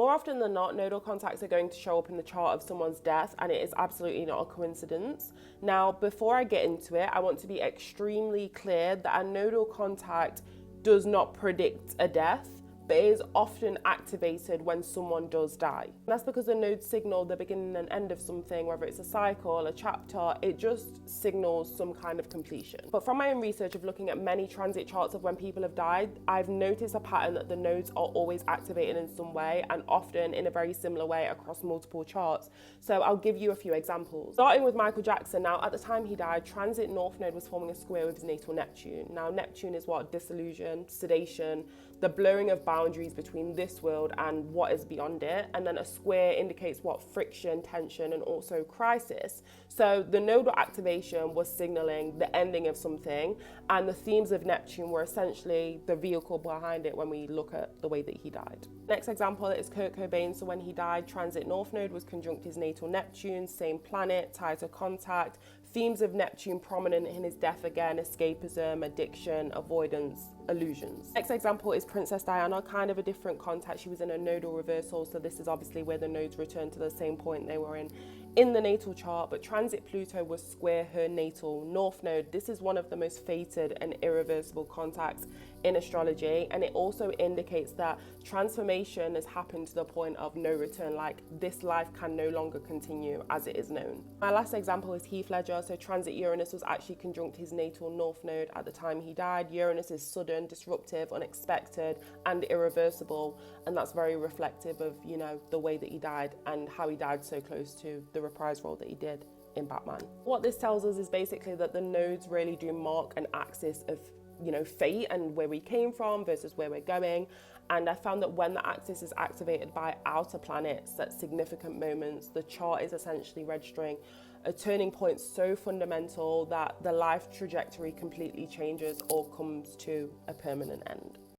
More often than not, nodal contacts are going to show up in the chart of someone's death, and it is absolutely not a coincidence. Now, before I get into it, I want to be extremely clear that a nodal contact does not predict a death, but it is often activated when someone does die. And that's because the nodes signal the beginning and end of something, whether it's a cycle, a chapter, it just signals some kind of completion. But from my own research of looking at many transit charts of when people have died, I've noticed a pattern that the nodes are always activated in some way, and often in a very similar way across multiple charts. So I'll give you a few examples. Starting with Michael Jackson. Now, at the time he died, transit North Node was forming a square with his natal Neptune. Now, Neptune is what? Disillusion, sedation, the blurring of boundaries between this world and what is beyond it. And then a square indicates what? Friction, tension, and also crisis. So the nodal activation was signaling the ending of something, and the themes of Neptune were essentially the vehicle behind it when we look at the way that he died. Next example is Kurt Cobain. So when he died, transit North Node was conjunct his natal Neptune, same planet, tied to contact. Themes of Neptune prominent in his death again: escapism, addiction, avoidance, illusions. Next example is Princess Diana, kind of a different contact. She was in a nodal reversal, so this is obviously where the nodes return to the same point they were in the natal chart, but transit Pluto was square her natal North Node. This is one of the most fated and irreversible contacts in astrology, and it also indicates that transformation has happened to the point of no return, like this life can no longer continue as it is known. My last example is Heath Ledger. So transit Uranus was actually conjunct his natal North Node at the time he died. Uranus is sudden, disruptive, unexpected, and irreversible, and that's very reflective of, you know, the way that he died and how he died so close to the reprise role that he did in Batman. What this tells us is basically that the nodes really do mark an axis of, you know, fate and where we came from versus where we're going. And I found that when the axis is activated by outer planets at significant moments, the chart is essentially registering a turning point so fundamental that the life trajectory completely changes or comes to a permanent end.